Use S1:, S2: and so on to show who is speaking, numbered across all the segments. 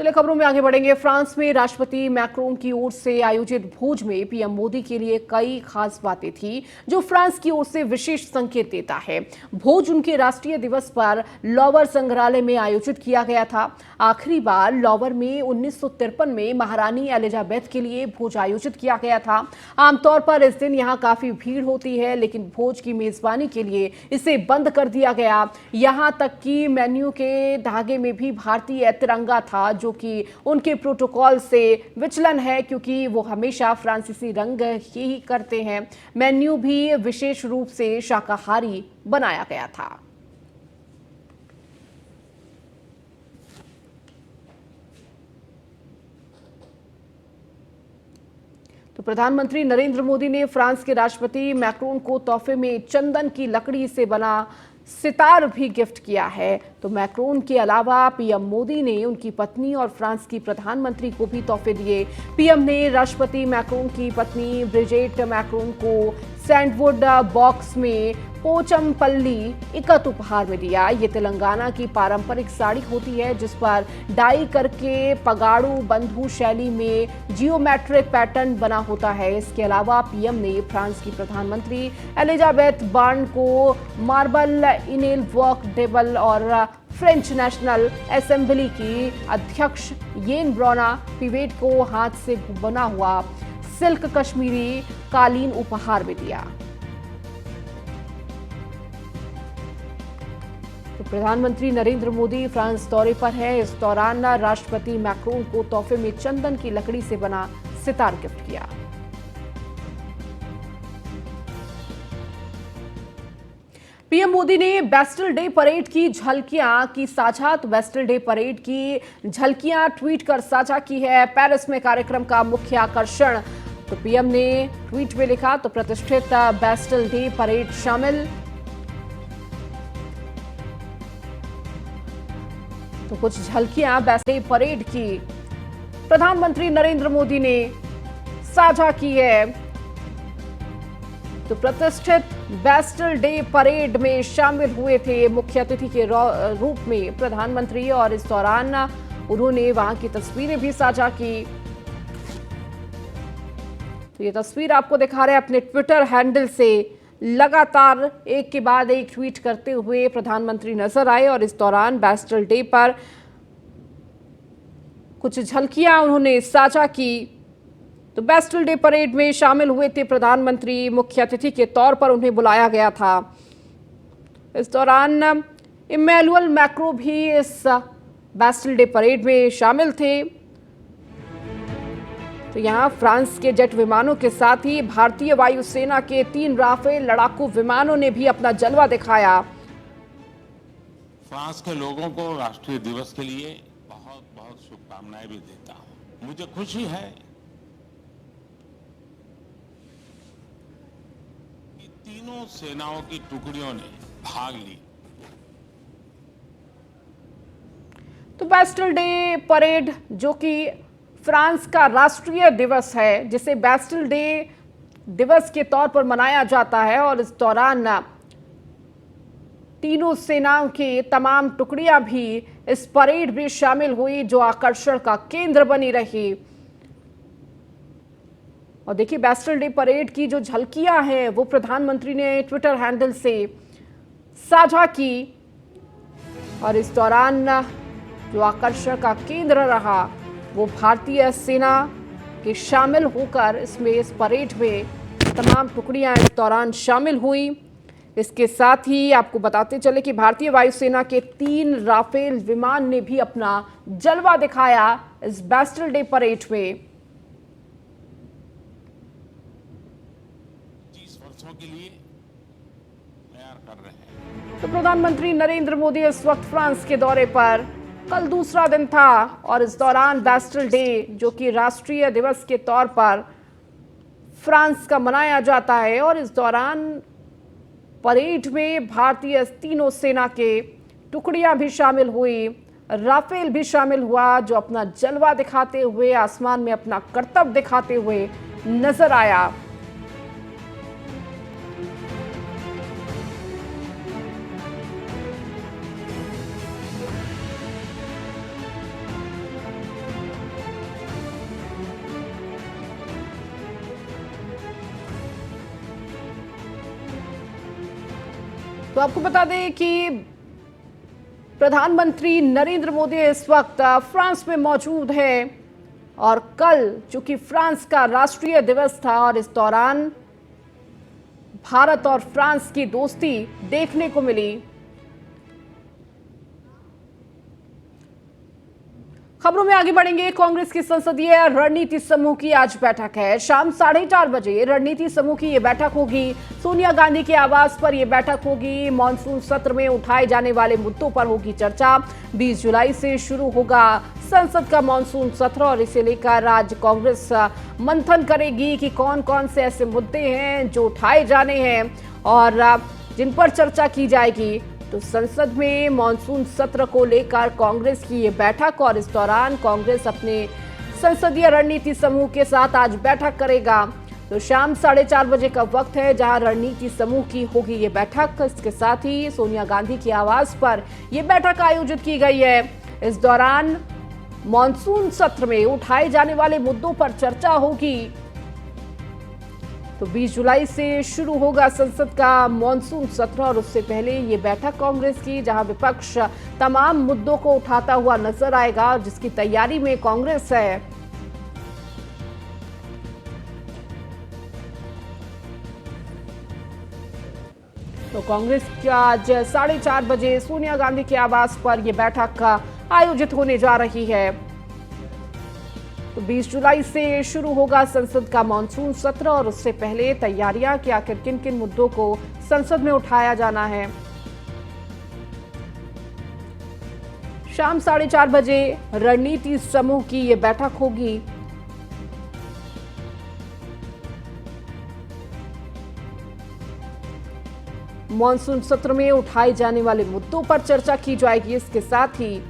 S1: चलिए खबरों में आगे बढ़ेंगे। फ्रांस में राष्ट्रपति मैक्रोन की ओर से आयोजित भोज में पीएम मोदी के लिए कई खास बातें थी जो फ्रांस की ओर से विशेष संकेत देता है। भोज उनके राष्ट्रीय दिवस पर लॉवर संग्रहालय में आयोजित किया गया था। आखिरी बार लॉवर में 1953 में महारानी एलिजाबेथ के लिए भोज आयोजित किया गया था। आमतौर पर इस दिन यहाँ काफी भीड़ होती है, लेकिन भोज की मेजबानी के लिए इसे बंद कर दिया गया। यहाँ तक कि मेन्यू के धागे में भी भारतीय तिरंगा था, जो कि उनके प्रोटोकॉल से विचलन है, क्योंकि वो हमेशा फ्रांसीसी रंग ही करते हैं। मेन्यू भी विशेष रूप से शाकाहारी बनाया गया था। तो प्रधानमंत्री नरेंद्र मोदी ने फ्रांस के राष्ट्रपति मैक्रोन को तोहफे में चंदन की लकड़ी से बना सितार भी गिफ्ट किया है। तो मैक्रोन के अलावा पीएम मोदी ने उनकी पत्नी और फ्रांस की प्रधानमंत्री को भी तोहफे दिए। पीएम ने राष्ट्रपति मैक्रोन की पत्नी ब्रिजेट मैक्रोन को सैंडवुड बॉक्स में पोचमपल्ली इकत उपहार में दिया। ये तेलंगाना की पारंपरिक साड़ी होती है, जिस पर डाई करके पगाड़ू बंधु शैली में जियोमेट्रिक पैटर्न बना होता है। इसके अलावा पीएम ने फ्रांस की प्रधानमंत्री एलिजाबेथ बॉर्न को मार्बल इनेल वर्क टेबल और फ्रेंच नेशनल असेंबली की अध्यक्ष येन ब्रोना पिवेट को हाथ से बना हुआ सिल्क कश्मीरी कालीन उपहार में दिया। तो प्रधानमंत्री नरेंद्र मोदी फ्रांस दौरे पर है। इस दौरान राष्ट्रपति मैक्रोन को तोहफे में चंदन की लकड़ी से बना सितार गिफ्ट किया। पीएम मोदी ने बेस्टिल डे परेड की झलकियां की साझा। तो बेस्टिल डे परेड की झलकियां ट्वीट कर साझा की है। पेरिस में कार्यक्रम का मुख्य आकर्षण। तो पीएम ने ट्वीट में लिखा, तो प्रतिष्ठित बेस्टिल डे परेड शामिल। तो कुछ झलकियां बेस्टिल डे परेड की प्रधानमंत्री नरेंद्र मोदी ने साझा की है। तो प्रतिष्ठित बेस्टिल डे परेड में शामिल हुए थे मुख्य अतिथि के रूप में प्रधानमंत्री, और इस दौरान उन्होंने वहां की तस्वीरें भी साझा की। तो ये तस्वीर आपको दिखा रहे हैं अपने ट्विटर हैंडल से। लगातार एक के बाद एक ट्वीट करते हुए प्रधानमंत्री नजर आए, और इस दौरान बेस्टिल डे पर कुछ झलकियां उन्होंने साझा की। तो बेस्टिल डे परेड में शामिल हुए थे प्रधानमंत्री। मुख्य अतिथि के तौर पर उन्हें बुलाया गया था। इस दौरान इमैनुअल मैक्रों भी इस बेस्टिल डे परेड में शामिल थे। तो यहां फ्रांस के जेट विमानों के साथ ही भारतीय वायुसेना के 3 राफेल लड़ाकू विमानों ने भी अपना जलवा दिखाया।
S2: फ्रांस के लोगों को राष्ट्रीय दिवस के लिए बहुत बहुत शुभकामनाएं भी देता हूं। मुझे खुशी है कि तीनों सेनाओं की टुकड़ियों ने भाग ली।
S1: तो बेस्टिल डे परेड, जो कि फ्रांस का राष्ट्रीय दिवस है, जिसे बेस्टिल डे दिवस के तौर पर मनाया जाता है, और इस दौरान तीनों सेनाओं की तमाम टुकड़ियां भी इस परेड में शामिल हुई, जो आकर्षण का केंद्र बनी रही। और देखिए, बेस्टिल डे परेड की जो झलकियां हैं वो प्रधानमंत्री ने ट्विटर हैंडल से साझा की, और इस दौरान जो आकर्षण का केंद्र रहा वो भारतीय सेना के शामिल होकर इसमें इस परेड में तमाम टुकड़ियां इस दौरान शामिल हुई। इसके साथ ही आपको बताते चले कि भारतीय वायुसेना के 3 राफेल विमान ने भी अपना जलवा दिखाया इस बेस्टिल डे परेड में।
S2: 30 वर्षों के लिए तैयार कर रहे हैं।
S1: तो प्रधानमंत्री नरेंद्र मोदी इस वक्त फ्रांस के दौरे पर, कल दूसरा दिन था, और इस दौरान बेस्टिल डे, जो कि राष्ट्रीय दिवस के तौर पर फ्रांस का मनाया जाता है, और इस दौरान परेड में भारतीय तीनों सेना के टुकड़ियां भी शामिल हुई। राफेल भी शामिल हुआ, जो अपना जलवा दिखाते हुए आसमान में अपना करतब दिखाते हुए नजर आया। तो आपको बता दें कि प्रधानमंत्री नरेंद्र मोदी इस वक्त फ्रांस में मौजूद है और कल चूंकि फ्रांस का राष्ट्रीय दिवस था और इस दौरान भारत और फ्रांस की दोस्ती देखने को मिली। खबरों में आगे बढ़ेंगे। कांग्रेस की संसदीय रणनीति समूह की आज बैठक है। शाम 4:30 बजे रणनीति समूह की यह बैठक होगी। सोनिया गांधी के आवास पर यह बैठक होगी। मॉनसून सत्र में उठाए जाने वाले मुद्दों पर होगी चर्चा। 20 जुलाई से शुरू होगा संसद का मॉनसून सत्र और इसे लेकर आज कांग्रेस मंथन करेगी कि कौन कौन से ऐसे मुद्दे हैं जो उठाए जाने हैं और जिन पर चर्चा की जाएगी। तो संसद में मॉनसून सत्र को लेकर कांग्रेस की ये बैठक और इस दौरान कांग्रेस अपने संसदीय रणनीति समूह के साथ आज बैठक करेगा। तो शाम 4:30 बजे का वक्त है जहां रणनीति समूह की होगी ये बैठक। इसके साथ ही सोनिया गांधी के आवास पर यह बैठक आयोजित की गई है। इस दौरान मॉनसून सत्र में उठाए जाने वाले मुद्दों पर चर्चा होगी। तो 20 जुलाई से शुरू होगा संसद का मॉनसून सत्र और उससे पहले ये बैठक कांग्रेस की जहां विपक्ष तमाम मुद्दों को उठाता हुआ नजर आएगा और जिसकी तैयारी में कांग्रेस है। तो कांग्रेस का आज 4:30 बजे सोनिया गांधी के आवास पर यह बैठक आयोजित होने जा रही है। तो 20 जुलाई से शुरू होगा संसद का मॉनसून सत्र और उससे पहले तैयारियां कि आखिर किन किन मुद्दों को संसद में उठाया जाना है। शाम 4:30 बजे रणनीति समूह की यह बैठक होगी। मॉनसून सत्र में उठाए जाने वाले मुद्दों पर चर्चा की जाएगी। इसके साथ ही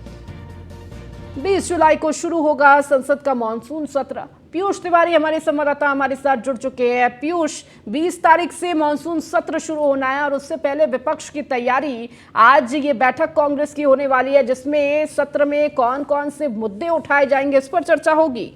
S1: 20 जुलाई को शुरू होगा संसद का मॉनसून सत्र। पीयूष तिवारी हमारे संवाददाता हमारे साथ जुड़ चुके हैं। पीयूष, 20 तारीख से मॉनसून सत्र शुरू होना है और उससे पहले विपक्ष की तैयारी। आज ये बैठक कांग्रेस की होने वाली है जिसमें सत्र में कौन कौन से मुद्दे उठाए जाएंगे इस पर चर्चा होगी।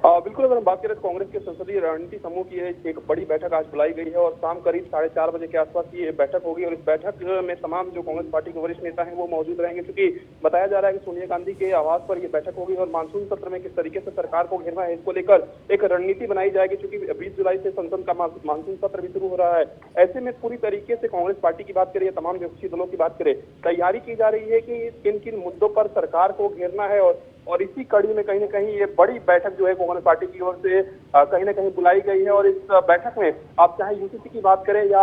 S3: बिल्कुल, अगर हम बात करें तो कांग्रेस के संसदीय रणनीति समूह की एक बड़ी बैठक आज बुलाई गई है और शाम करीब 4:30 बजे के आसपास ये बैठक होगी और इस बैठक में तमाम जो कांग्रेस पार्टी के वरिष्ठ नेता हैं वो मौजूद रहेंगे, क्योंकि बताया जा रहा है कि सोनिया गांधी के आवास पर यह बैठक होगी और मानसून सत्र में किस तरीके से सरकार को घेरना है इसको लेकर एक रणनीति बनाई जाएगी। क्योंकि 20 जुलाई से संसद का मानसून सत्र भी शुरू हो रहा है। ऐसे में पूरी तरीके से कांग्रेस पार्टी की बात करें, तमाम विपक्षी दलों की बात करें, तैयारी की जा रही है कि किन किन मुद्दों पर सरकार को घेरना है और इसी कड़ी में कहीं ना कहीं ये बड़ी बैठक जो है कांग्रेस पार्टी की ओर से कहीं ना कहीं बुलाई गई है। और इस बैठक में आप चाहे यूसीसी की बात करें या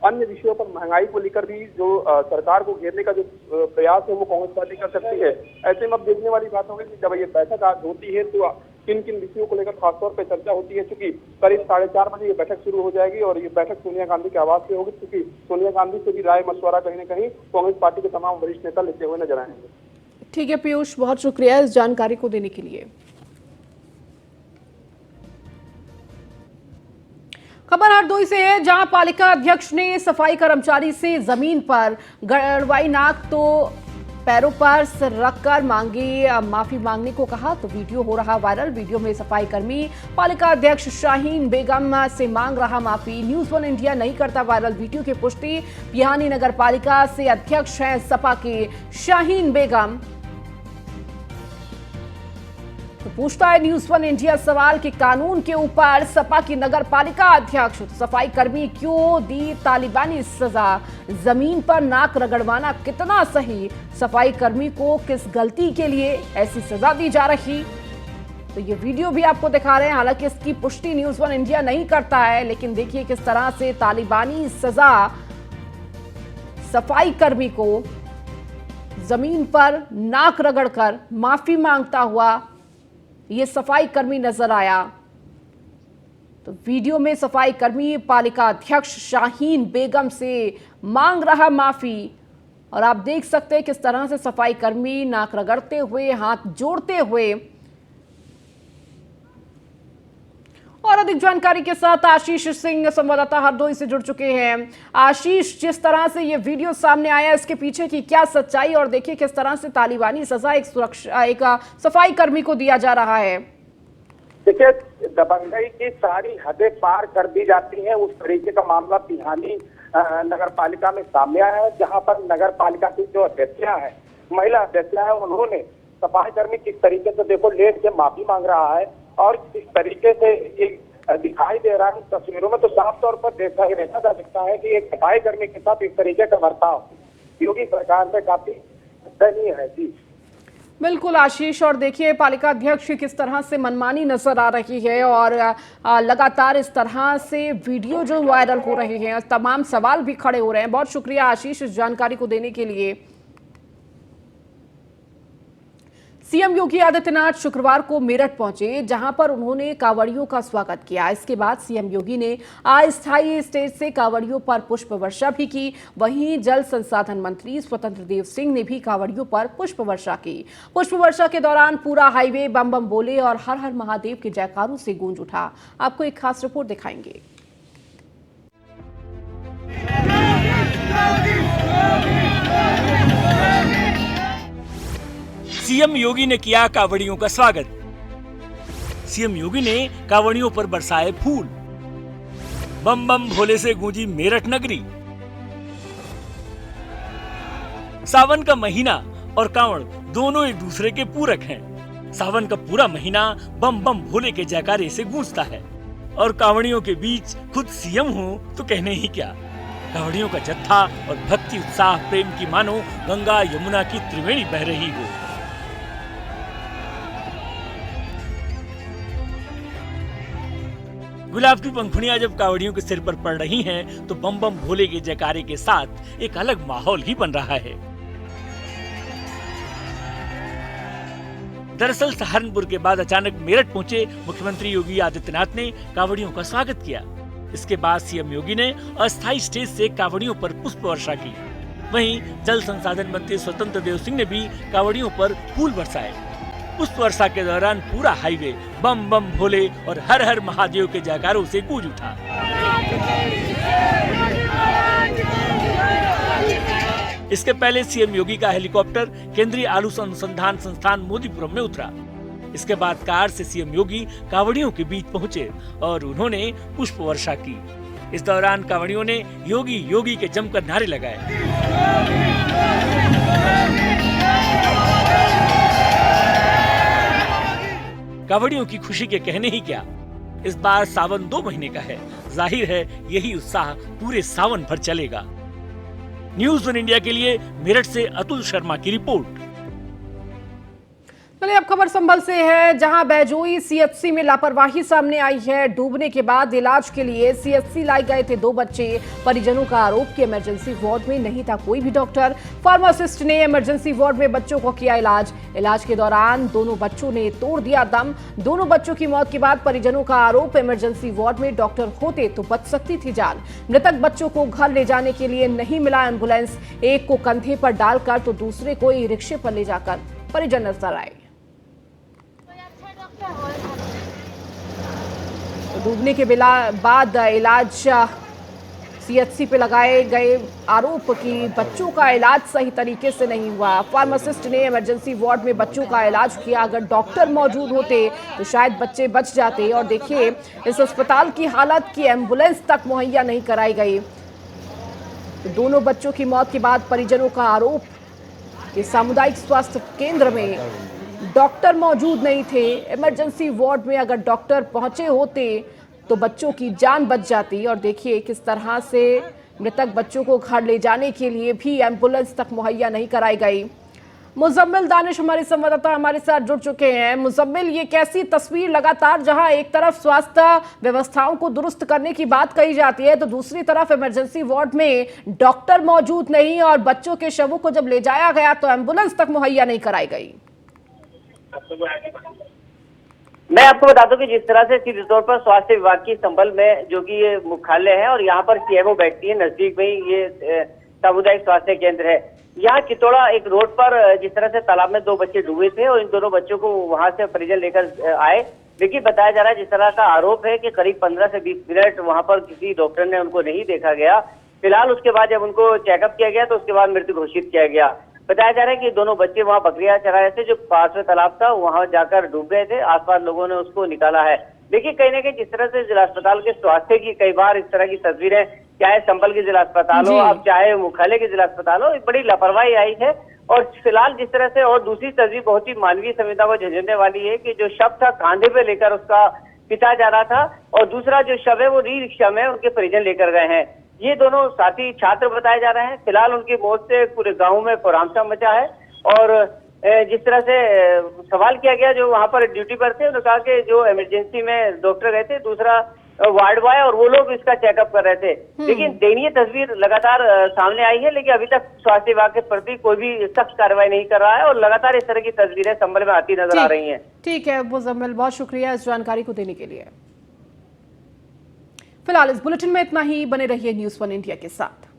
S3: अन्य विषयों पर महंगाई को लेकर भी जो सरकार को घेरने का जो प्रयास है वो कांग्रेस पार्टी कर सकती है। ऐसे में अब देखने वाली बात होगी कि जब ये बैठक आज होती है तो किन किन विषयों को लेकर खासतौर पर चर्चा होती है। क्योंकि करीब 4:30 बजे ये बैठक शुरू हो जाएगी और ये बैठक सोनिया गांधी के आवास पे होगी, क्योंकि सोनिया गांधी से भी राय मशवरा कहीं ना कहीं कांग्रेस पार्टी के तमाम वरिष्ठ नेता लेते हुए नजर आएंगे।
S1: ठीक है पीयूष, बहुत शुक्रिया इस जानकारी को देने के लिए। खबर हरदोई से है जहां पालिका अध्यक्ष ने सफाई कर्मचारी से जमीन पर गड़वाई नाक तो पैरों पर सिर रखकर माफी मांगने को कहा। तो वीडियो हो रहा वायरल। वीडियो में सफाई कर्मी पालिका अध्यक्ष शाहीन बेगम से मांग रहा माफी। न्यूज़ 1 इंडिया नहीं करता वायरल वीडियो की पुष्टि। बिहानी नगर पालिका से अध्यक्ष हैं सपा के शाहीन बेगम। तो पूछता है न्यूज़ 1 इंडिया सवाल कि कानून के ऊपर सपा की नगर पालिका अध्यक्ष सफाई कर्मी क्यों दी तालिबानी सजा? जमीन पर नाक रगड़वाना कितना सही? सफाई कर्मी को किस गलती के लिए ऐसी सजा दी जा रही? तो ये वीडियो भी आपको दिखा रहे हैं। हालांकि इसकी पुष्टि न्यूज़ 1 इंडिया नहीं करता है, लेकिन देखिए किस तरह से तालिबानी सजा सफाई कर्मी को जमीन पर नाक रगड़कर माफी मांगता हुआ ये सफाई कर्मी नजर आया। तो वीडियो में सफाई कर्मी पालिका अध्यक्ष शाहीन बेगम से मांग रहा माफी और आप देख सकते हैं किस तरह से सफाई कर्मी नाक रगड़ते हुए, हाथ जोड़ते हुए। और अधिक जानकारी के साथ आशीष सिंह संवाददाता हरदोई से जुड़ चुके हैं। आशीष, जिस तरह से ये वीडियो सामने आया इसके पीछे की क्या सच्चाई, और देखिए किस तरह से तालिबानी सजा एक सफाई कर्मी को दिया जा रहा है।
S4: देखिए, दबंगई की सारी हदें पार कर दी जाती हैं। उस तरीके का मामला बिहानी नगर पालिका में सामने आया है, जहां पर नगर पालिका की जो अध्यक्षा है, महिला अध्यक्षा है, उन्होंने सफाई कर्मी किस तरीके से देखो लेट के माफी मांग रहा है और किस तरीके से ये दिखाई दे रहा है तस्वीरों में, तो साफ तौर पर देखा जा सकता है कि एक सफाई कर्मी के साथ इस तरीके का बर्ताव योगी सरकार में काफी दयनीय है। जी
S1: बिल्कुल आशीष, और देखिए पालिका अध्यक्ष किस तरह से मनमानी नजर आ रही है और लगातार इस तरह से वीडियो जो वायरल हो रहे हैं, तमाम सवाल भी खड़े हो रहे हैं। बहुत शुक्रिया आशीष इस जानकारी को देने के लिए। सीएम योगी आदित्यनाथ शुक्रवार को मेरठ पहुंचे, जहां पर उन्होंने कांवड़ियों का स्वागत किया। इसके बाद सीएम योगी ने अस्थायी स्टेज से कांवड़ियों पर पुष्प वर्षा भी की। वहीं जल संसाधन मंत्री स्वतंत्र देव सिंह ने भी कांवड़ियों पर पुष्प वर्षा की। पुष्प वर्षा के दौरान पूरा हाईवे बम बम बोले और हर हर महादेव के जयकारों से गूंज उठा। आपको एक खास रिपोर्ट दिखाएंगे।
S5: सीएम योगी ने किया कांवड़ियों का स्वागत। सीएम योगी ने कांवड़ियों पर बरसाए फूल। बम बम भोले से गूंजी मेरठ नगरी। सावन का महीना और कांवड़ दोनों एक दूसरे के पूरक हैं। सावन का पूरा महीना बम बम भोले के जयकारे से गूंजता है और कांवड़ियों के बीच खुद सीएम हो तो कहने ही क्या। कांवड़ियों का जत्था और भक्ति उत्साह प्रेम की मानो गंगा यमुना की त्रिवेणी बह रही हो। गुलाब की पंखुड़ियां जब कांवड़ियों के सिर पर पड़ रही हैं, तो बम बम भोले के जयकारे के साथ एक अलग माहौल ही बन रहा है। दरअसल सहारनपुर के बाद अचानक मेरठ पहुंचे मुख्यमंत्री योगी आदित्यनाथ ने कांवड़ियों का स्वागत किया। इसके बाद सीएम योगी ने अस्थायी स्टेज से कांवड़ियों पर पुष्प वर्षा की। वहीं जल संसाधन मंत्री स्वतंत्र देव सिंह ने भी कांवड़ियों पर फूल बरसाए। पुष्प वर्षा के दौरान पूरा हाईवे बम बम भोले और हर हर महादेव के जयकारों से गूंज उठा। इसके पहले सीएम योगी का हेलीकॉप्टर केंद्रीय आलू अनुसंधान संस्थान मोदीपुरम में उतरा। इसके बाद कार से सीएम योगी कांवड़ियों के बीच पहुंचे और उन्होंने पुष्प वर्षा की। इस दौरान कांवड़ियों ने योगी योगी के जमकर नारे लगाए। कांवड़ियों की खुशी के कहने ही क्या। इस बार सावन 2 महीने का है। जाहिर है यही उत्साह पूरे सावन भर चलेगा। न्यूज़ वन इंडिया के लिए मेरठ से अतुल शर्मा की रिपोर्ट।
S1: चलिए अब खबर संभल से है, जहां बैजोई सीएचसी में लापरवाही सामने आई है। डूबने के बाद इलाज के लिए सीएचसी लाए गए थे 2 बच्चे। परिजनों का आरोप कि इमरजेंसी वार्ड में नहीं था कोई भी डॉक्टर। फार्मासिस्ट ने इमरजेंसी वार्ड में बच्चों को किया इलाज के दौरान दोनों बच्चों ने तोड़ दिया दम। दोनों बच्चों की मौत के बाद परिजनों का आरोप, इमरजेंसी वार्ड में डॉक्टर होते तो बच सकती थी जान। मृतक बच्चों को घर ले जाने के लिए नहीं मिला एम्बुलेंस। एक को कंधे पर डालकर तो दूसरे को ई रिक्शे पर ले जाकर परिजन नजर आए। डूबने के बाद इलाज सीएचसी पे लगाए गए आरोप कि बच्चों का इलाज सही तरीके से नहीं हुआ। फार्मासिस्ट ने इमरजेंसी वार्ड में बच्चों का इलाज किया। अगर डॉक्टर मौजूद होते तो शायद बच्चे बच जाते। और देखिए इस अस्पताल की हालत की एम्बुलेंस तक मुहैया नहीं कराई गई। तो दोनों बच्चों की मौत के बाद परिजनों का आरोप कि सामुदायिक स्वास्थ्य केंद्र में डॉक्टर मौजूद नहीं थे। इमरजेंसी वार्ड में अगर डॉक्टर पहुंचे होते तो बच्चों की जान बच जाती। और देखिए किस तरह से मृतक बच्चों को घर ले जाने के लिए भी एम्बुलेंस तक मुहैया नहीं कराई गई। मुजम्मिल दानिश हमारे संवाददाता हमारे साथ जुड़ चुके हैं। मुजम्मिल, ये कैसी तस्वीर लगातार, जहां एक तरफ स्वास्थ्य व्यवस्थाओं को दुरुस्त करने की बात कही जाती है तो दूसरी तरफ इमरजेंसी वार्ड में डॉक्टर मौजूद नहीं और बच्चों के शवों को जब ले जाया गया तो एम्बुलेंस तक मुहैया नहीं कराई गई।
S6: मैं आपको बता दूं कि जिस तरह से सीधे तौर पर स्वास्थ्य विभाग की संभल में जो कि ये मुख्यालय है और यहाँ पर सीएमओ बैठती है, नजदीक में ही ये सामुदायिक स्वास्थ्य केंद्र है। यहाँ चितौड़ा एक रोड पर जिस तरह से तालाब में 2 बच्चे डूबे थे और इन दोनों बच्चों को वहां से परिजन लेकर आए। लेकिन बताया जा रहा है, जिस तरह का आरोप है कि करीब 15 से 20 मिनट वहां पर किसी डॉक्टर ने उनको नहीं देखा गया। फिलहाल उसके बाद जब उनको चेकअप किया गया तो उसके बाद मृत्यु घोषित किया गया। बताया जा रहा है कि दोनों बच्चे वहां बकरियां चरा रहे थे, जो पास में तालाब था वहां जाकर डूब गए थे। आसपास लोगों ने उसको निकाला है। लेकिन कहीं ना कहीं जिस तरह से जिला अस्पताल के स्वास्थ्य की कई बार इस तरह की तस्वीरें चाहे संभल के जिला अस्पताल हो,
S1: जी।
S6: अब चाहे मुख्यालय के जिला अस्पताल हो, बड़ी लापरवाही आई है। और फिलहाल जिस तरह से, और दूसरी तस्वीर बहुत ही मानवीय संवेदना को झंझोड़ने वाली है कि जो शव था कांधे पे लेकर उसका पिता जा रहा था, और दूसरा जो शव है वो रिक्शा में उनके परिजन लेकर गए हैं। ये दोनों साथी छात्र बताए जा रहे हैं। फिलहाल उनकी मौत से पूरे गाँव में कोहराम मचा है। और जिस तरह से सवाल किया गया जो वहां पर ड्यूटी पर थे, उन्होंने कहा कि जो इमरजेंसी में डॉक्टर गए थे, दूसरा वार्ड बॉय, और वो लोग इसका चेकअप कर रहे थे। लेकिन दयनीय तस्वीर लगातार सामने आई है, लेकिन अभी तक स्वास्थ्य विभाग के प्रति कोई भी सख्त कार्रवाई नहीं कर रहा है, और लगातार इस तरह की तस्वीरें संभल में आती नजर आ रही हैं।
S1: ठीक है मुजम्मिल, बहुत शुक्रिया इस जानकारी को देने के लिए। फिलहाल इस बुलेटिन में इतना ही। बने रहिए न्यूज़ 1 इंडिया के साथ।